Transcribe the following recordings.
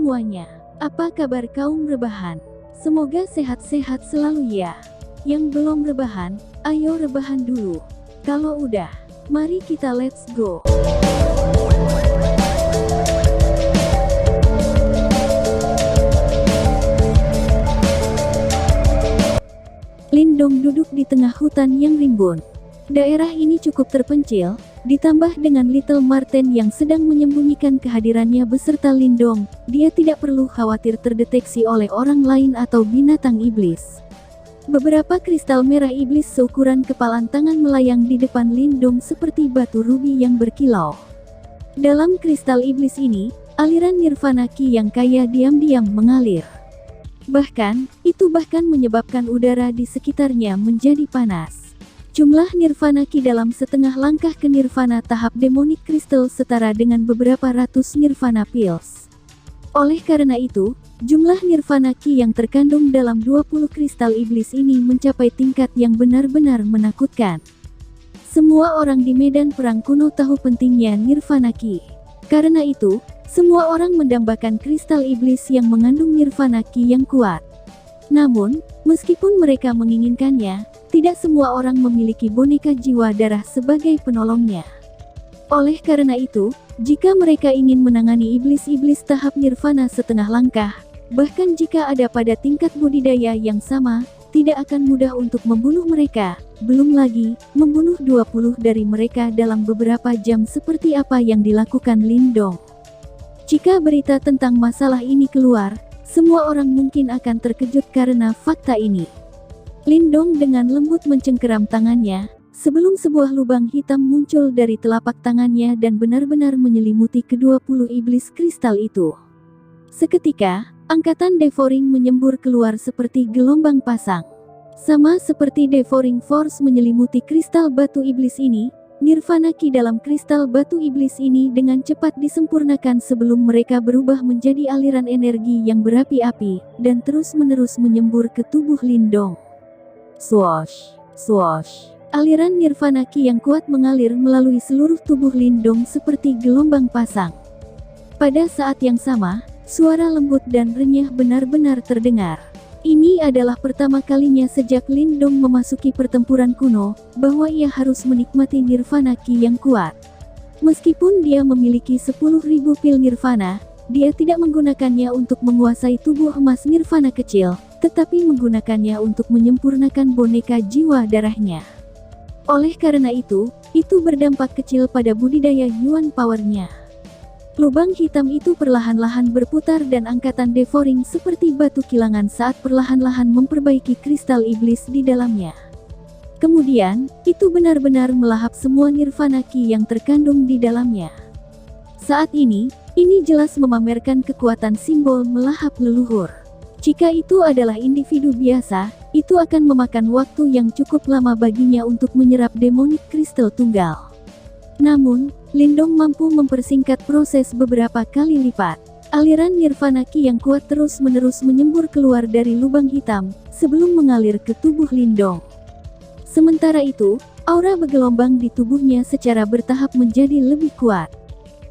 semuanya, apa kabar kaum rebahan? Semoga sehat-sehat selalu ya. Yang belum rebahan, ayo rebahan dulu. Kalau udah, mari kita let's go. Lindong duduk di tengah hutan yang rimbun. Daerah ini cukup terpencil, ditambah dengan Little Marten yang sedang menyembunyikan kehadirannya beserta Lindong. Dia tidak perlu khawatir terdeteksi oleh orang lain atau binatang iblis. Beberapa kristal merah iblis seukuran kepalan tangan melayang di depan Lindong seperti batu rubi yang berkilau. Dalam kristal iblis ini, aliran nirvana ki yang kaya diam-diam mengalir. Itu bahkan menyebabkan udara di sekitarnya menjadi panas. Jumlah nirvana ki dalam setengah langkah ke nirvana tahap demonic crystal setara dengan beberapa ratus nirvana pills. Oleh karena itu, jumlah nirvana ki yang terkandung dalam 20 kristal iblis ini mencapai tingkat yang benar-benar menakutkan. Semua orang di medan perang kuno tahu pentingnya nirvana ki. Karena itu, semua orang mendambakan kristal iblis yang mengandung nirvana ki yang kuat. Namun, meskipun mereka menginginkannya, tidak semua orang memiliki boneka jiwa darah sebagai penolongnya. Oleh karena itu, jika mereka ingin menangani iblis-iblis tahap nirvana setengah langkah, bahkan jika ada pada tingkat budidaya yang sama, tidak akan mudah untuk membunuh mereka, belum lagi, membunuh 20 dari mereka dalam beberapa jam seperti apa yang dilakukan Lindong. Jika berita tentang masalah ini keluar, semua orang mungkin akan terkejut karena fakta ini. Lindong dengan lembut mencengkeram tangannya, sebelum sebuah lubang hitam muncul dari telapak tangannya dan benar-benar menyelimuti ke-20 iblis kristal itu. Seketika, angkatan devouring menyembur keluar seperti gelombang pasang. Sama seperti devouring force menyelimuti kristal batu iblis ini, nirvana ki dalam kristal batu iblis ini dengan cepat disempurnakan sebelum mereka berubah menjadi aliran energi yang berapi-api, dan terus-menerus menyembur ke tubuh Lindong. Swoosh, swoosh. Aliran nirvana ki yang kuat mengalir melalui seluruh tubuh Lindong seperti gelombang pasang. Pada saat yang sama, suara lembut dan renyah benar-benar terdengar. Ini adalah pertama kalinya sejak Lindong memasuki pertempuran kuno, bahwa ia harus menikmati nirvana ki yang kuat. Meskipun dia memiliki 10.000 pil nirvana, dia tidak menggunakannya untuk menguasai tubuh emas nirvana kecil, tetapi menggunakannya untuk menyempurnakan boneka jiwa darahnya. Oleh karena itu berdampak kecil pada budidaya Yuan powernya. Lubang hitam itu perlahan-lahan berputar dan angkatan devouring seperti batu kilangan saat perlahan-lahan memperbaiki kristal iblis di dalamnya. Kemudian, itu benar-benar melahap semua nirvana ki yang terkandung di dalamnya. Saat ini jelas memamerkan kekuatan simbol melahap leluhur. Jika itu adalah individu biasa, itu akan memakan waktu yang cukup lama baginya untuk menyerap demonic crystal tunggal. Namun, Lindong mampu mempersingkat proses beberapa kali lipat. Aliran nirvana ki yang kuat terus-menerus menyembur keluar dari lubang hitam, sebelum mengalir ke tubuh Lindong. Sementara itu, aura bergelombang di tubuhnya secara bertahap menjadi lebih kuat.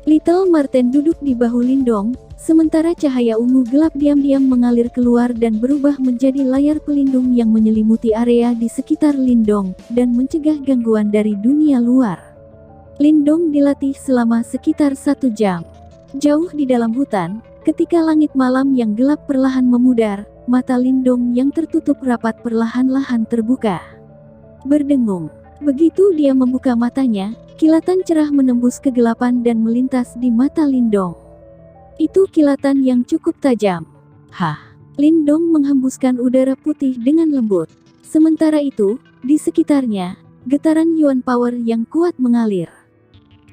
Little Marten duduk di bahu Lindong, sementara cahaya ungu gelap diam-diam mengalir keluar dan berubah menjadi layar pelindung yang menyelimuti area di sekitar Lindong, dan mencegah gangguan dari dunia luar. Lindong dilatih selama sekitar 1 jam. Jauh di dalam hutan, ketika langit malam yang gelap perlahan memudar, mata Lindong yang tertutup rapat perlahan-lahan terbuka. Berdengung. Begitu dia membuka matanya, kilatan cerah menembus kegelapan dan melintas di mata Lindong. Itu kilatan yang cukup tajam. Lindong menghembuskan udara putih dengan lembut. Sementara itu, di sekitarnya, getaran Yuan power yang kuat mengalir.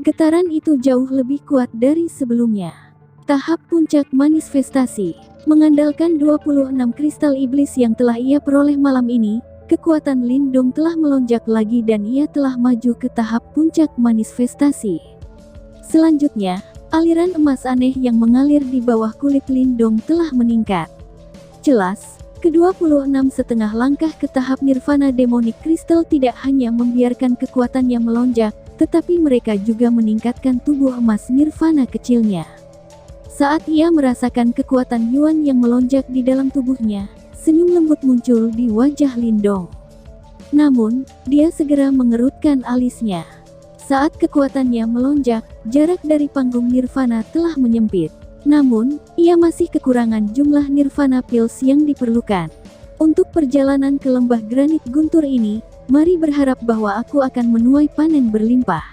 Getaran itu jauh lebih kuat dari sebelumnya. Tahap puncak manifestasi. Mengandalkan 26 kristal iblis yang telah ia peroleh malam ini, kekuatan Lindong telah melonjak lagi dan ia telah maju ke tahap puncak manifestasi. Selanjutnya, aliran emas aneh yang mengalir di bawah kulit Lindong telah meningkat. Jelas, ke-26 setengah langkah ke tahap nirvana demonic crystal tidak hanya membiarkan kekuatannya melonjak, tetapi mereka juga meningkatkan tubuh emas nirvana kecilnya. Saat ia merasakan kekuatan Yuan yang melonjak di dalam tubuhnya, senyum lembut muncul di wajah Lindong. Namun, dia segera mengerutkan alisnya. Saat kekuatannya melonjak, jarak dari panggung Nirvana telah menyempit. Namun, ia masih kekurangan jumlah Nirvana Pills yang diperlukan. Untuk perjalanan ke lembah granit guntur ini, mari berharap bahwa aku akan menuai panen berlimpah.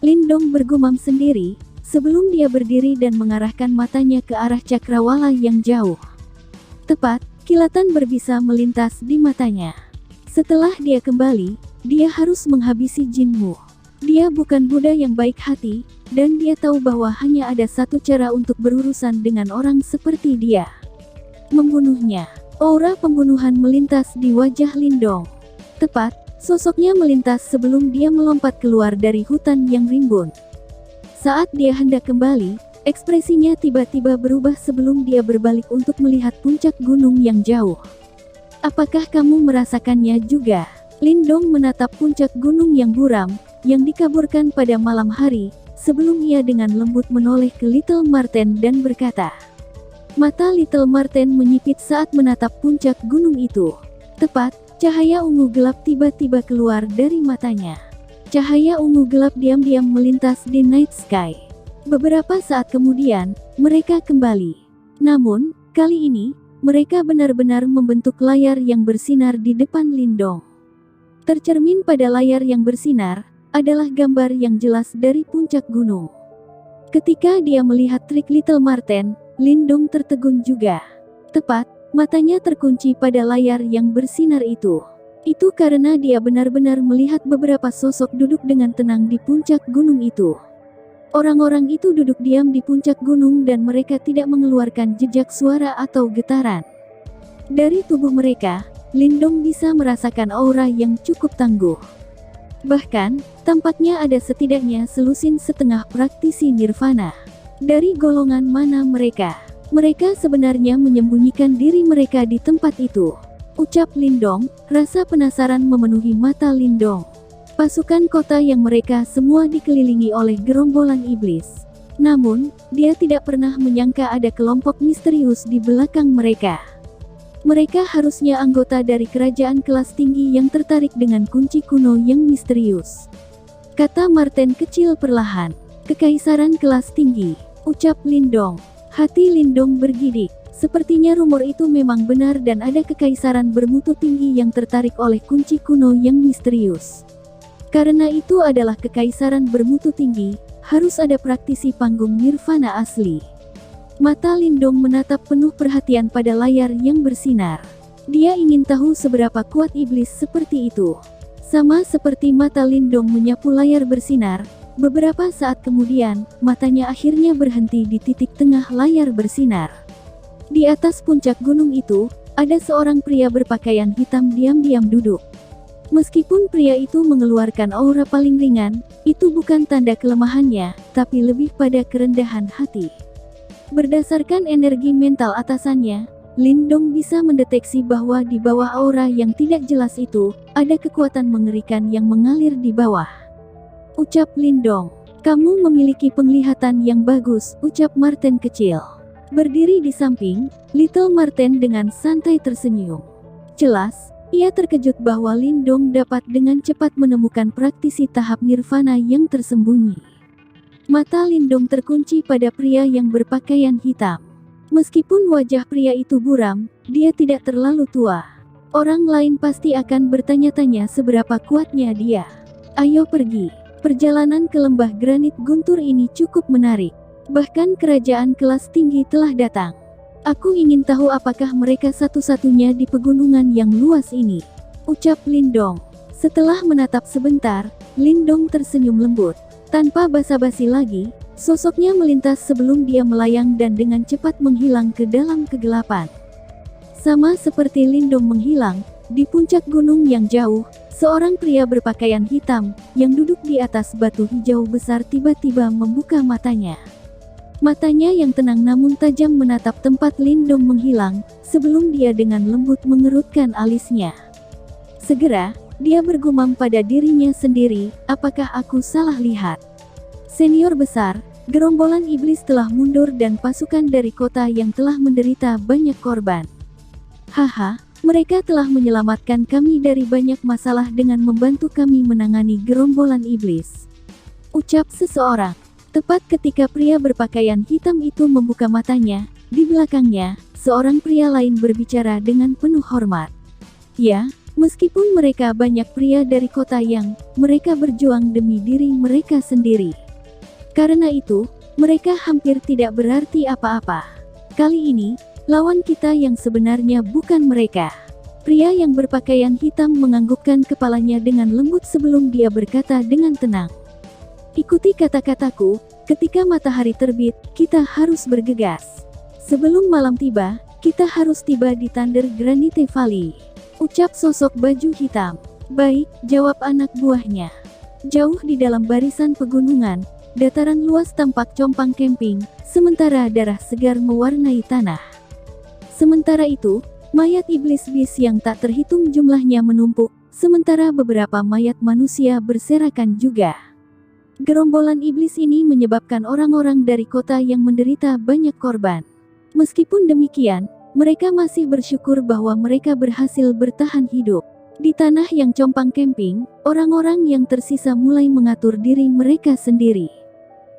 Lindong bergumam sendiri, sebelum dia berdiri dan mengarahkan matanya ke arah cakrawala yang jauh. Tepat, kilatan berbisa melintas di matanya. Setelah dia kembali, dia harus menghabisi Jinmu. Dia bukan Buddha yang baik hati, dan dia tahu bahwa hanya ada satu cara untuk berurusan dengan orang seperti dia. Membunuhnya. Aura pembunuhan melintas di wajah Lindong. Tepat, sosoknya melintas sebelum dia melompat keluar dari hutan yang rimbun. Saat dia hendak kembali, ekspresinya tiba-tiba berubah sebelum dia berbalik untuk melihat puncak gunung yang jauh. Apakah kamu merasakannya juga? Lindong menatap puncak gunung yang buram, yang dikaburkan pada malam hari, sebelum ia dengan lembut menoleh ke Little Marten dan berkata. Mata Little Marten menyipit saat menatap puncak gunung itu. Tepat, cahaya ungu gelap tiba-tiba keluar dari matanya. Cahaya ungu gelap diam-diam melintas di night sky. Beberapa saat kemudian, mereka kembali. Namun, kali ini, mereka benar-benar membentuk layar yang bersinar di depan Lindong. Tercermin pada layar yang bersinar, adalah gambar yang jelas dari puncak gunung. Ketika dia melihat trik Little Marten, Lindong tertegun juga. Tepat, matanya terkunci pada layar yang bersinar itu. Itu karena dia benar-benar melihat beberapa sosok duduk dengan tenang di puncak gunung itu. Orang-orang itu duduk diam di puncak gunung dan mereka tidak mengeluarkan jejak suara atau getaran. Dari tubuh mereka, Lindong bisa merasakan aura yang cukup tangguh. Bahkan, tampaknya ada setidaknya selusin setengah praktisi Nirvana. Dari golongan mana mereka? Mereka sebenarnya menyembunyikan diri mereka di tempat itu. Ucap Lindong, rasa penasaran memenuhi mata Lindong. Pasukan kota yang mereka semua dikelilingi oleh gerombolan iblis. Namun, dia tidak pernah menyangka ada kelompok misterius di belakang mereka. Mereka harusnya anggota dari kerajaan kelas tinggi yang tertarik dengan kunci kuno yang misterius. Kata Marten kecil perlahan. Kekaisaran kelas tinggi, ucap Lindong. Hati Lindong bergidik. Sepertinya rumor itu memang benar dan ada kekaisaran bermutu tinggi yang tertarik oleh kunci kuno yang misterius. Karena itu adalah kekaisaran bermutu tinggi, harus ada praktisi panggung Nirvana asli. Mata Lindong menatap penuh perhatian pada layar yang bersinar. Dia ingin tahu seberapa kuat iblis seperti itu. Sama seperti mata Lindong menyapu layar bersinar, beberapa saat kemudian, matanya akhirnya berhenti di titik tengah layar bersinar. Di atas puncak gunung itu, ada seorang pria berpakaian hitam diam-diam duduk. Meskipun pria itu mengeluarkan aura paling ringan, itu bukan tanda kelemahannya, tapi lebih pada kerendahan hati. Berdasarkan energi mental atasannya, Lindong bisa mendeteksi bahwa di bawah aura yang tidak jelas itu, ada kekuatan mengerikan yang mengalir di bawah. Ucap Lindong, kamu memiliki penglihatan yang bagus, ucap Marten kecil. Berdiri di samping, Little Marten dengan santai tersenyum. Jelas, ia terkejut bahwa Lindong dapat dengan cepat menemukan praktisi tahap Nirvana yang tersembunyi. Mata Lindong terkunci pada pria yang berpakaian hitam. Meskipun wajah pria itu buram, dia tidak terlalu tua. Orang lain pasti akan bertanya-tanya seberapa kuatnya dia. Ayo pergi. Perjalanan ke lembah granit guntur ini cukup menarik. Bahkan kerajaan kelas tinggi telah datang. Aku ingin tahu apakah mereka satu-satunya di pegunungan yang luas ini. Ucap Lindong. Setelah menatap sebentar, Lindong tersenyum lembut. Tanpa basa-basi lagi, sosoknya melintas sebelum dia melayang dan dengan cepat menghilang ke dalam kegelapan. Sama seperti Lindong menghilang, di puncak gunung yang jauh, seorang pria berpakaian hitam, yang duduk di atas batu hijau besar tiba-tiba membuka matanya. Matanya yang tenang namun tajam menatap tempat Lindong menghilang, sebelum dia dengan lembut mengerutkan alisnya. Segera, dia bergumam pada dirinya sendiri, apakah aku salah lihat? Senior besar, Gerombolan iblis telah mundur dan pasukan dari kota yang telah menderita banyak korban. Haha, mereka telah menyelamatkan kami dari banyak masalah dengan membantu kami menangani gerombolan iblis. Ucap seseorang. Tepat ketika pria berpakaian hitam itu membuka matanya, di belakangnya, seorang pria lain berbicara dengan penuh hormat. Ya, meskipun mereka banyak pria dari kota yang mereka berjuang demi diri mereka sendiri. Karena itu, mereka hampir tidak berarti apa-apa. Kali ini, lawan kita yang sebenarnya bukan mereka. Pria yang berpakaian hitam menganggukkan kepalanya dengan lembut sebelum dia berkata dengan tenang. Ikuti kata-kataku, ketika matahari terbit, kita harus bergegas. Sebelum malam tiba, kita harus tiba di Thunder Granite Valley. Ucap sosok baju hitam. Baik, jawab anak buahnya. Jauh di dalam barisan pegunungan, dataran luas tampak compang camping, sementara darah segar mewarnai tanah. Sementara itu, mayat iblis bis yang tak terhitung jumlahnya menumpuk, sementara beberapa mayat manusia berserakan juga. Gerombolan iblis ini menyebabkan orang-orang dari kota yang menderita banyak korban. Meskipun demikian, mereka masih bersyukur bahwa mereka berhasil bertahan hidup. Di tanah yang compang camping, orang-orang yang tersisa mulai mengatur diri mereka sendiri.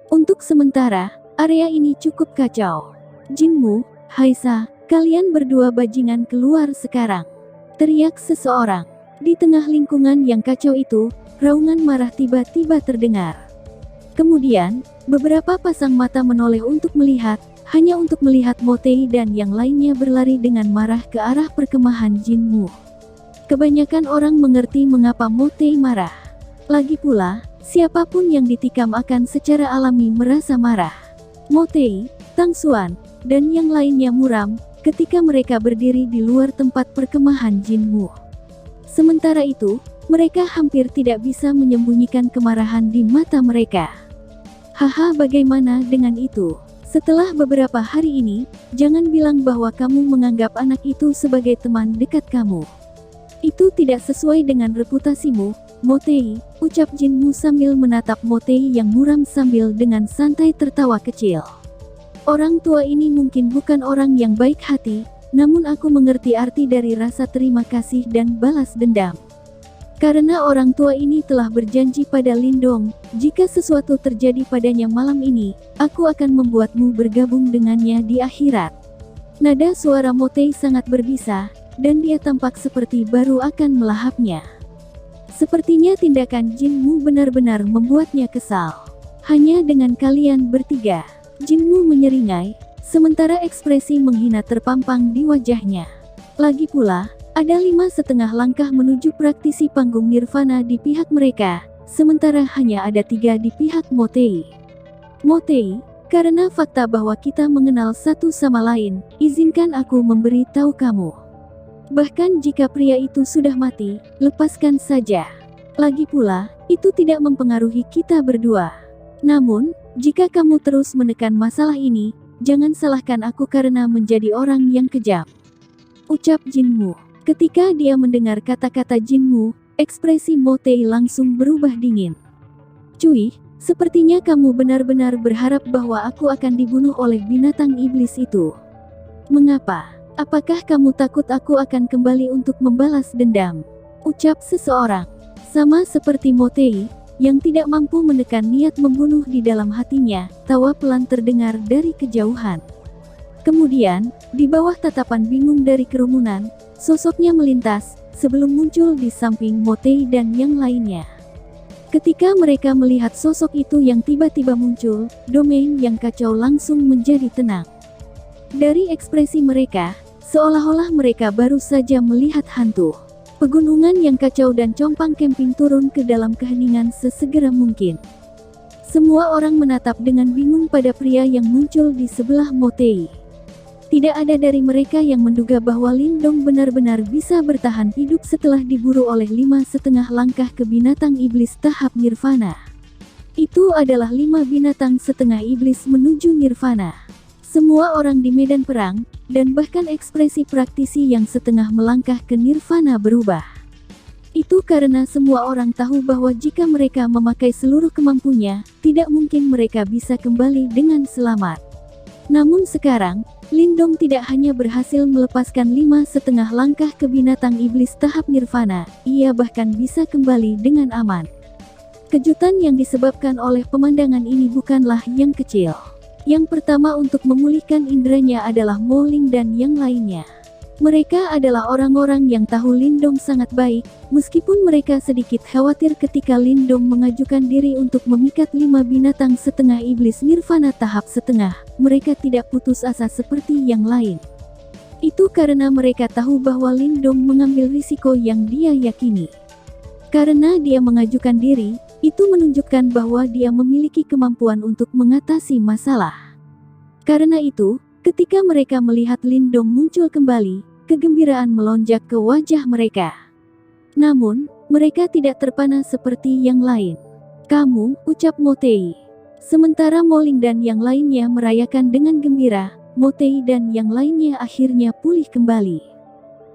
Untuk sementara, area ini cukup kacau. Jinmu, Haisa, kalian berdua bajingan keluar sekarang. Teriak seseorang. Di tengah lingkungan yang kacau itu, raungan marah tiba-tiba terdengar. Kemudian, beberapa pasang mata menoleh untuk melihat, hanya untuk melihat Motei dan yang lainnya berlari dengan marah ke arah perkemahan Jinmu. Kebanyakan orang mengerti mengapa Motei marah. Lagi pula, siapapun yang ditikam akan secara alami merasa marah. Motei, Tang Xuan, dan yang lainnya muram, ketika mereka berdiri di luar tempat perkemahan Jinmu. Sementara itu, mereka hampir tidak bisa menyembunyikan kemarahan di mata mereka. Haha, bagaimana dengan itu? Setelah beberapa hari ini, jangan bilang bahwa kamu menganggap anak itu sebagai teman dekat kamu. Itu tidak sesuai dengan reputasimu, Motei, ucap Jinmu sambil menatap Motei yang muram sambil dengan santai tertawa kecil. Orang tua ini mungkin bukan orang yang baik hati, namun aku mengerti arti dari rasa terima kasih dan balas dendam. Karena orang tua ini telah berjanji pada Lindong, jika sesuatu terjadi padanya malam ini, aku akan membuatmu bergabung dengannya di akhirat. Nada suara Motei sangat berbisa, dan dia tampak seperti baru akan melahapnya. Sepertinya tindakan Jinmu benar-benar membuatnya kesal. Hanya dengan kalian bertiga, Jinmu menyeringai, sementara ekspresi menghina terpampang di wajahnya. Lagi pula, ada 5,5 langkah menuju praktisi panggung Nirvana di pihak mereka, sementara hanya ada 3 di pihak Motei. Motei, karena fakta bahwa kita mengenal satu sama lain, izinkan aku memberi tahu kamu. Bahkan jika pria itu sudah mati, lepaskan saja. Lagi pula, itu tidak mempengaruhi kita berdua. Namun, jika kamu terus menekan masalah ini, jangan salahkan aku karena menjadi orang yang kejam. Ucap Jinmu. Ketika dia mendengar kata-kata Jinmu, ekspresi Motei langsung berubah dingin. Cui, sepertinya kamu benar-benar berharap bahwa aku akan dibunuh oleh binatang iblis itu. Mengapa? Apakah kamu takut aku akan kembali untuk membalas dendam? Ucap seseorang. Sama seperti Motei, yang tidak mampu menekan niat membunuh di dalam hatinya, tawa pelan terdengar dari kejauhan. Kemudian, di bawah tatapan bingung dari kerumunan, sosoknya melintas, sebelum muncul di samping Motei dan yang lainnya. Ketika mereka melihat sosok itu yang tiba-tiba muncul, domain yang kacau langsung menjadi tenang. Dari ekspresi mereka, seolah-olah mereka baru saja melihat hantu. Pegunungan yang kacau dan compang camping turun ke dalam keheningan sesegera mungkin. Semua orang menatap dengan bingung pada pria yang muncul di sebelah Motei. Tidak ada dari mereka yang menduga bahwa Lindong benar-benar bisa bertahan hidup setelah diburu oleh 5,5 langkah ke binatang iblis tahap Nirvana. Itu adalah 5 binatang setengah iblis menuju Nirvana. Semua orang di medan perang, dan bahkan ekspresi praktisi yang setengah melangkah ke Nirvana berubah. Itu karena semua orang tahu bahwa jika mereka memakai seluruh kemampuannya, tidak mungkin mereka bisa kembali dengan selamat. Namun sekarang, Lindong tidak hanya berhasil melepaskan 5,5 langkah ke binatang iblis tahap nirvana, ia bahkan bisa kembali dengan aman. Kejutan yang disebabkan oleh pemandangan ini bukanlah yang kecil. Yang pertama untuk memulihkan inderanya adalah Mo Ling dan yang lainnya. Mereka adalah orang-orang yang tahu Lindong sangat baik, meskipun mereka sedikit khawatir ketika Lindong mengajukan diri untuk memikat 5 binatang setengah iblis nirvana tahap setengah, mereka tidak putus asa seperti yang lain. Itu karena mereka tahu bahwa Lindong mengambil risiko yang dia yakini. Karena dia mengajukan diri, itu menunjukkan bahwa dia memiliki kemampuan untuk mengatasi masalah. Karena itu, ketika mereka melihat Lindong muncul kembali, kegembiraan melonjak ke wajah mereka. Namun, mereka tidak terpana seperti yang lain. "Kamu," ucap Motei. Sementara Mo Ling dan yang lainnya merayakan dengan gembira, Motei dan yang lainnya akhirnya pulih kembali.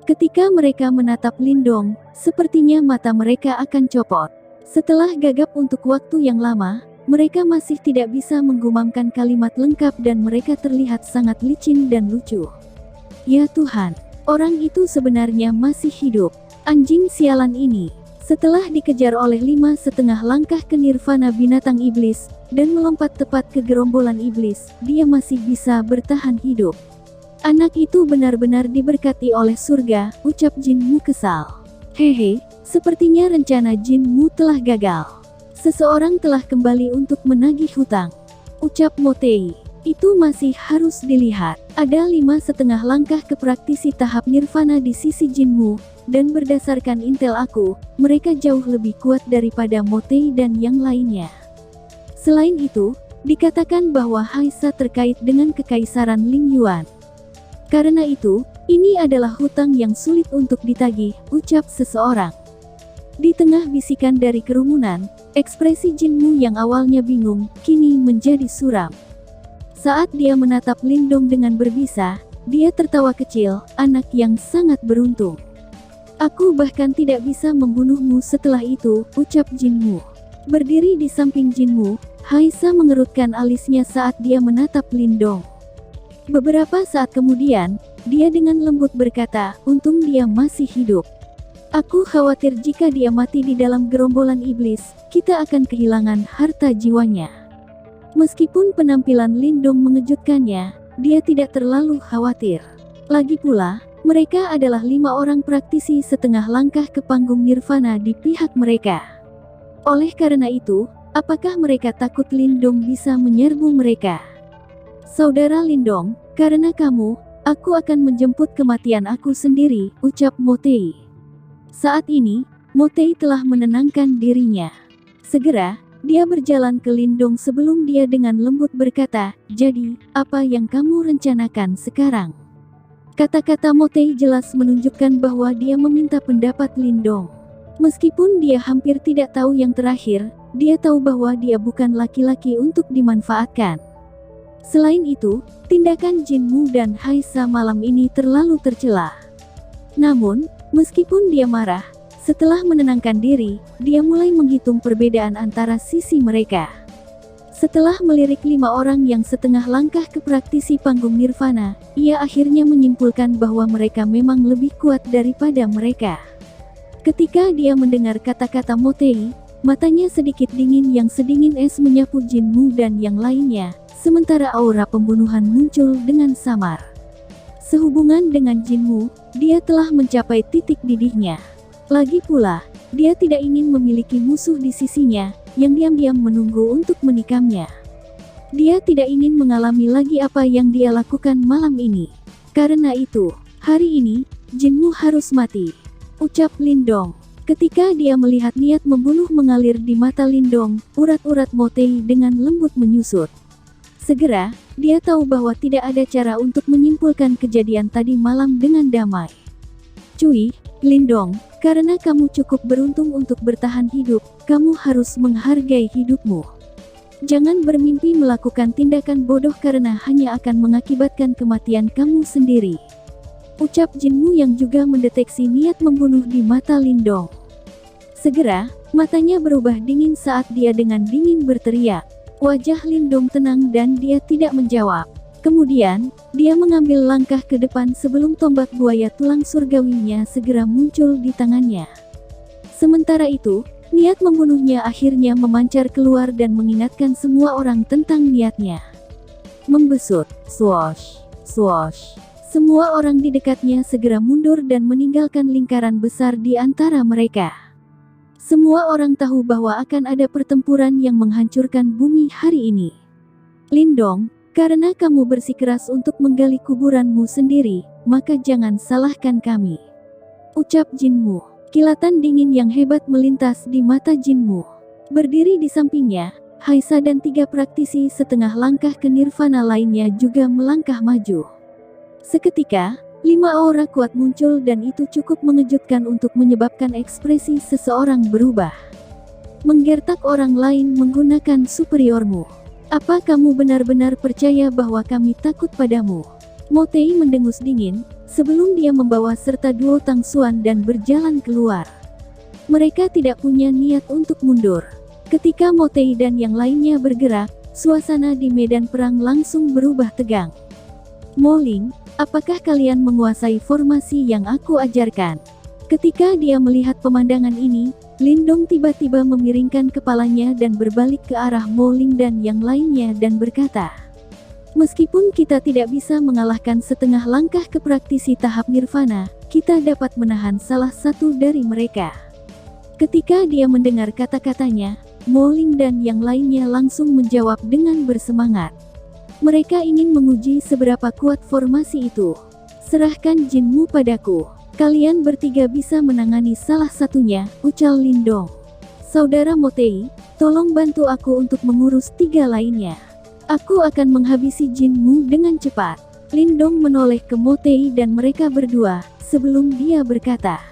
Ketika mereka menatap Lindong, sepertinya mata mereka akan copot. Setelah gagap untuk waktu yang lama, mereka masih tidak bisa menggumamkan kalimat lengkap dan mereka terlihat sangat licin dan lucu. Ya Tuhan! Orang itu sebenarnya masih hidup. Anjing sialan ini. Setelah dikejar oleh 5,5 langkah ke nirvana binatang iblis, dan melompat tepat ke gerombolan iblis, dia masih bisa bertahan hidup. Anak itu benar-benar diberkati oleh surga, ucap Jinmu kesal. Hehe, sepertinya rencana Jinmu telah gagal. Seseorang telah kembali untuk menagih hutang, ucap Motei. Itu masih harus dilihat. Ada 5,5 langkah ke praktisi tahap nirvana di sisi Jinmu, dan berdasarkan intel aku, mereka jauh lebih kuat daripada Motei dan yang lainnya. Selain itu, dikatakan bahwa Haisa terkait dengan kekaisaran Ling Yuan. Karena itu, ini adalah hutang yang sulit untuk ditagih, ucap seseorang. Di tengah bisikan dari kerumunan, ekspresi Jinmu yang awalnya bingung, kini menjadi suram. Saat dia menatap Lindong dengan berbisa, dia tertawa kecil, anak yang sangat beruntung. Aku bahkan tidak bisa membunuhmu setelah itu, ucap Jinmu. Berdiri di samping Jinmu, Haisa mengerutkan alisnya saat dia menatap Lindong. Beberapa saat kemudian, dia dengan lembut berkata, untung dia masih hidup. Aku khawatir jika dia mati di dalam gerombolan iblis, kita akan kehilangan harta jiwanya. Meskipun penampilan Lindong mengejutkannya, dia tidak terlalu khawatir. Lagi pula, mereka adalah 5 orang praktisi setengah langkah ke panggung nirvana di pihak mereka. Oleh karena itu, apakah mereka takut Lindong bisa menyerbu mereka? Saudara Lindong, karena kamu, aku akan menjemput kematian aku sendiri, ucap Motei. Saat ini, Motei telah menenangkan dirinya. Segera, dia berjalan ke Lindong sebelum dia dengan lembut berkata, jadi, apa yang kamu rencanakan sekarang? Kata-kata Motei jelas menunjukkan bahwa dia meminta pendapat Lindong. Meskipun dia hampir tidak tahu yang terakhir, dia tahu bahwa dia bukan laki-laki untuk dimanfaatkan. Selain itu, tindakan Jinmu dan Haisa malam ini terlalu tercela. Namun, meskipun dia marah, setelah menenangkan diri, dia mulai menghitung perbedaan antara sisi mereka. Setelah melirik 5 orang yang setengah langkah ke praktisi panggung nirvana, ia akhirnya menyimpulkan bahwa mereka memang lebih kuat daripada mereka. Ketika dia mendengar kata-kata Motei, matanya sedikit dingin yang sedingin es menyapu Jinmu dan yang lainnya, sementara aura pembunuhan muncul dengan samar. Sehubungan dengan Jinmu, dia telah mencapai titik didihnya. Lagi pula, dia tidak ingin memiliki musuh di sisinya, yang diam-diam menunggu untuk menikamnya. Dia tidak ingin mengalami lagi apa yang dia lakukan malam ini. Karena itu, hari ini, Jinmu harus mati, ucap Lindong. Ketika dia melihat niat membunuh mengalir di mata Lindong, urat-urat Motei dengan lembut menyusut. Segera, dia tahu bahwa tidak ada cara untuk menyimpulkan kejadian tadi malam dengan damai. Cui, Lindong, karena kamu cukup beruntung untuk bertahan hidup, kamu harus menghargai hidupmu. Jangan bermimpi melakukan tindakan bodoh karena hanya akan mengakibatkan kematian kamu sendiri, ucap Jinmu yang juga mendeteksi niat membunuh di mata Lindong. Segera, matanya berubah dingin saat dia dengan dingin berteriak. Wajah Lindong tenang dan dia tidak menjawab. Kemudian, dia mengambil langkah ke depan sebelum tombak buaya tulang surgawinya segera muncul di tangannya. Sementara itu, niat membunuhnya akhirnya memancar keluar dan mengingatkan semua orang tentang niatnya. Membesut, swoosh, swoosh. Semua orang di dekatnya segera mundur dan meninggalkan lingkaran besar di antara mereka. Semua orang tahu bahwa akan ada pertempuran yang menghancurkan bumi hari ini. Lindong, karena kamu bersikeras untuk menggali kuburanmu sendiri, maka jangan salahkan kami. Ucap Jinmu. Kilatan dingin yang hebat melintas di mata Jinmu. Berdiri di sampingnya, Haisa dan 3 praktisi setengah langkah ke nirvana lainnya juga melangkah maju. Seketika, 5 aura kuat muncul dan itu cukup mengejutkan untuk menyebabkan ekspresi seseorang berubah. Menggertak orang lain menggunakan superiormu. Apa kamu benar-benar percaya bahwa kami takut padamu? Motei mendengus dingin, sebelum dia membawa serta duo Tang Xuan dan berjalan keluar. Mereka tidak punya niat untuk mundur. Ketika Motei dan yang lainnya bergerak, suasana di medan perang langsung berubah tegang. Mo Ling, apakah kalian menguasai formasi yang aku ajarkan? Ketika dia melihat pemandangan ini, Lindong tiba-tiba memiringkan kepalanya dan berbalik ke arah Mo Ling dan yang lainnya dan berkata, meskipun kita tidak bisa mengalahkan setengah langkah ke praktisi tahap nirvana, kita dapat menahan salah satu dari mereka. Ketika dia mendengar kata-katanya, Mo Ling dan yang lainnya langsung menjawab dengan bersemangat. Mereka ingin menguji seberapa kuat formasi itu. Serahkan Jinmu padaku. Kalian bertiga bisa menangani salah satunya, ucal Lindong. Saudara Motei, tolong bantu aku untuk mengurus 3 lainnya. Aku akan menghabisi Jinmu dengan cepat. Lindong menoleh ke Motei dan mereka berdua, sebelum dia berkata,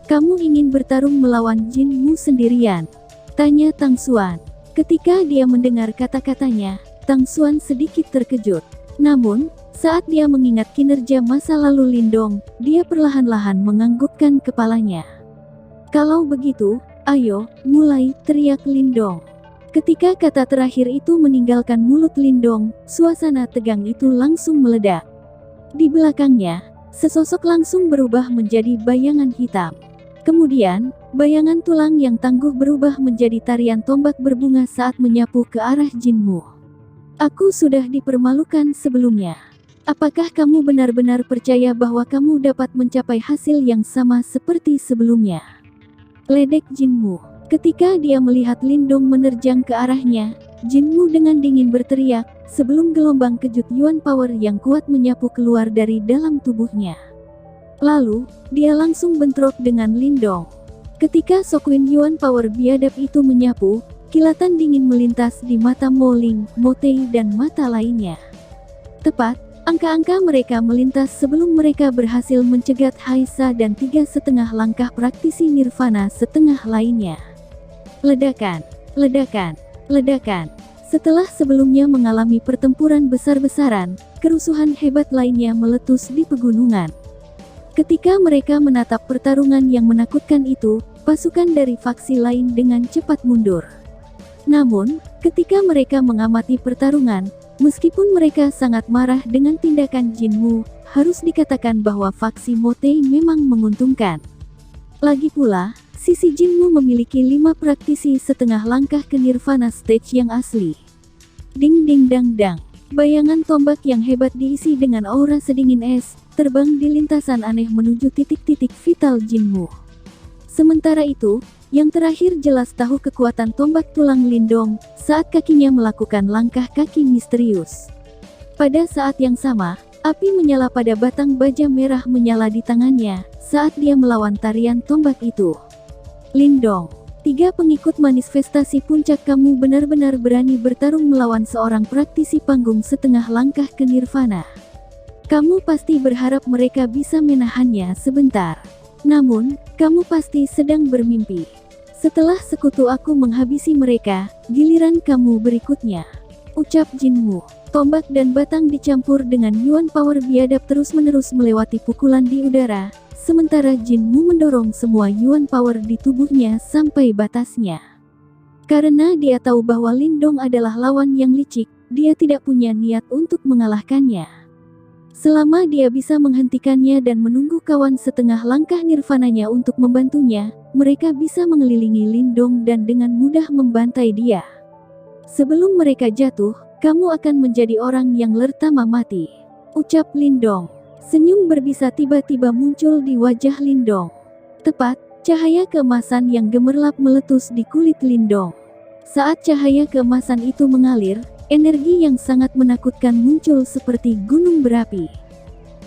kamu ingin bertarung melawan Jinmu sendirian? Tanya Tang Xuan. Ketika dia mendengar kata-katanya, Tang Xuan sedikit terkejut. Namun, saat dia mengingat kinerja masa lalu Lindong, dia perlahan-lahan menganggukkan kepalanya. Kalau begitu, ayo, mulai, teriak Lindong. Ketika kata terakhir itu meninggalkan mulut Lindong, suasana tegang itu langsung meledak. Di belakangnya, sesosok langsung berubah menjadi bayangan hitam. Kemudian, bayangan tulang yang tangguh berubah menjadi tarian tombak berbunga saat menyapu ke arah Jinmu. Aku sudah dipermalukan sebelumnya. Apakah kamu benar-benar percaya bahwa kamu dapat mencapai hasil yang sama seperti sebelumnya? Ledek Jinmu. Ketika dia melihat Lindong menerjang ke arahnya, Jinmu dengan dingin berteriak, sebelum gelombang kejut Yuan Power yang kuat menyapu keluar dari dalam tubuhnya. Lalu, dia langsung bentrok dengan Lindong. Ketika Sokwin Yuan Power biadab itu menyapu, kilatan dingin melintas di mata Mo Ling, Motei dan mata lainnya. Tepat, angka-angka mereka melintas sebelum mereka berhasil mencegat Haisa dan 3,5 langkah praktisi nirvana setengah lainnya. Ledakan, ledakan, ledakan. Setelah sebelumnya mengalami pertempuran besar-besaran, kerusuhan hebat lainnya meletus di pegunungan. Ketika mereka menatap pertarungan yang menakutkan itu, pasukan dari faksi lain dengan cepat mundur. Namun, ketika mereka mengamati pertarungan, meskipun mereka sangat marah dengan tindakan Jinmu, harus dikatakan bahwa faksi Motei memang menguntungkan. Lagi pula, sisi Jinmu memiliki 5 praktisi setengah langkah ke Nirvana Stage yang asli. Ding ding dang dang. Bayangan tombak yang hebat diisi dengan aura sedingin es, terbang di lintasan aneh menuju titik-titik vital Jinmu. Sementara itu, yang terakhir jelas tahu kekuatan tombak tulang Lindong, saat kakinya melakukan langkah kaki misterius. Pada saat yang sama, api menyala pada batang baja merah menyala di tangannya, saat dia melawan tarian tombak itu. Lindong, 3 pengikut manifestasi puncak, kamu benar-benar berani bertarung melawan seorang praktisi panggung setengah langkah ke Nirvana. Kamu pasti berharap mereka bisa menahannya sebentar. Namun, kamu pasti sedang bermimpi. Setelah sekutu aku menghabisi mereka, giliran kamu berikutnya. Ucap Jinmu. Tombak dan batang dicampur dengan Yuan Power biadab terus-menerus melewati pukulan di udara, sementara Jinmu mendorong semua Yuan Power di tubuhnya sampai batasnya. Karena dia tahu bahwa Lindong adalah lawan yang licik, dia tidak punya niat untuk mengalahkannya. Selama dia bisa menghentikannya dan menunggu kawan setengah langkah nirvananya untuk membantunya, mereka bisa mengelilingi Lindong dan dengan mudah membantai dia. Sebelum mereka jatuh, kamu akan menjadi orang yang pertama mati, ucap Lindong. Senyum berbisa tiba-tiba muncul di wajah Lindong. Tepat, cahaya keemasan yang gemerlap meletus di kulit Lindong. Saat cahaya keemasan itu mengalir, energi yang sangat menakutkan muncul seperti gunung berapi.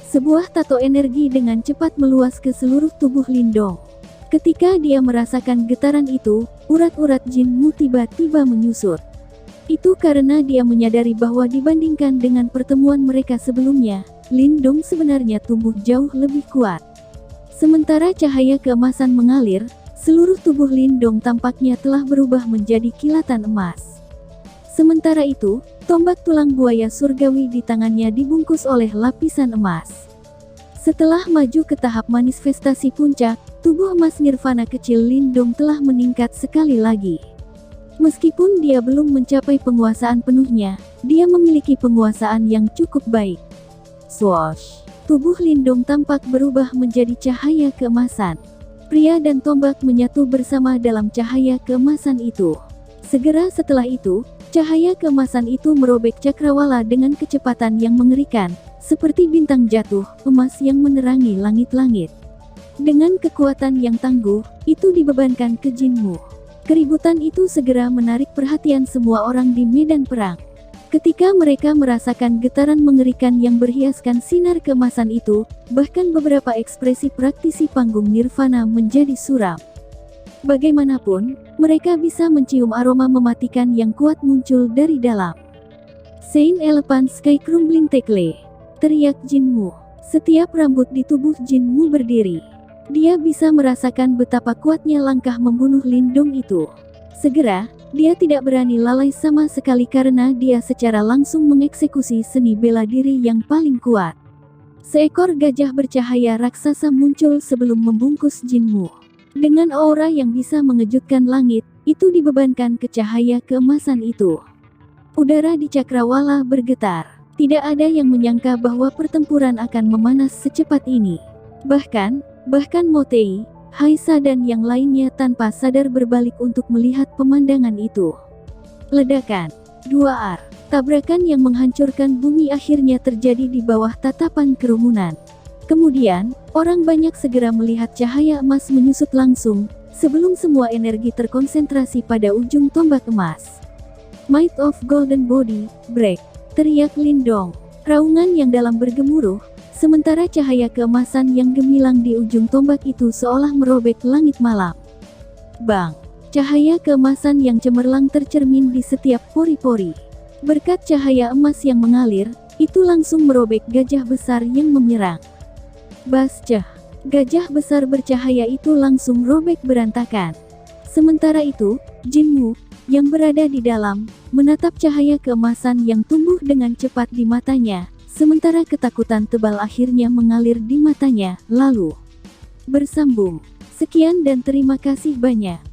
Sebuah tato energi dengan cepat meluas ke seluruh tubuh Lindong. Ketika dia merasakan getaran itu, urat-urat Jinmu tiba-tiba menyusut. Itu karena dia menyadari bahwa dibandingkan dengan pertemuan mereka sebelumnya, Lindong sebenarnya tumbuh jauh lebih kuat. Sementara cahaya keemasan mengalir, seluruh tubuh Lindong tampaknya telah berubah menjadi kilatan emas. Sementara itu, tombak tulang buaya surgawi di tangannya dibungkus oleh lapisan emas. Setelah maju ke tahap manifestasi puncak, tubuh emas nirvana kecil Lindong telah meningkat sekali lagi. Meskipun dia belum mencapai penguasaan penuhnya, dia memiliki penguasaan yang cukup baik. Swoosh! Tubuh Lindong tampak berubah menjadi cahaya keemasan. Pria dan tombak menyatu bersama dalam cahaya keemasan itu. Segera setelah itu, cahaya keemasan itu merobek cakrawala dengan kecepatan yang mengerikan, seperti bintang jatuh, emas yang menerangi langit-langit. Dengan kekuatan yang tangguh, itu dibebankan ke Jinmu. Keributan itu segera menarik perhatian semua orang di medan perang. Ketika mereka merasakan getaran mengerikan yang berhiaskan sinar keemasan itu, bahkan beberapa ekspresi praktisi panggung nirvana menjadi suram. Bagaimanapun, mereka bisa mencium aroma mematikan yang kuat muncul dari dalam. Saint Elephant Sky Crumbling Tackle, teriak Jinmu. Setiap rambut di tubuh Jinmu berdiri. Dia bisa merasakan betapa kuatnya langkah membunuh Lindong itu. Segera, dia tidak berani lalai sama sekali karena dia secara langsung mengeksekusi seni bela diri yang paling kuat. Seekor gajah bercahaya raksasa muncul sebelum membungkus Jinmu. Dengan aura yang bisa mengejutkan langit, itu dibebankan ke cahaya keemasan itu. Udara di cakrawala bergetar. Tidak ada yang menyangka bahwa pertempuran akan memanas secepat ini. Bahkan Motei, Haisa dan yang lainnya tanpa sadar berbalik untuk melihat pemandangan itu. Ledakan. 2R. Tabrakan yang menghancurkan bumi akhirnya terjadi di bawah tatapan kerumunan. Kemudian, orang banyak segera melihat cahaya emas menyusut langsung, sebelum semua energi terkonsentrasi pada ujung tombak emas. Might of Golden Body, break! Teriak Lindong. Raungan yang dalam bergemuruh, sementara cahaya keemasan yang gemilang di ujung tombak itu seolah merobek langit malam. Bang! Cahaya keemasan yang cemerlang tercermin di setiap pori-pori. Berkat cahaya emas yang mengalir, itu langsung merobek gajah besar yang menyerang. Bascah! Gajah besar bercahaya itu langsung robek berantakan. Sementara itu, Jinmu, yang berada di dalam, menatap cahaya keemasan yang tumbuh dengan cepat di matanya. Sementara ketakutan tebal akhirnya mengalir di matanya, lalu bersambung. Sekian dan terima kasih banyak.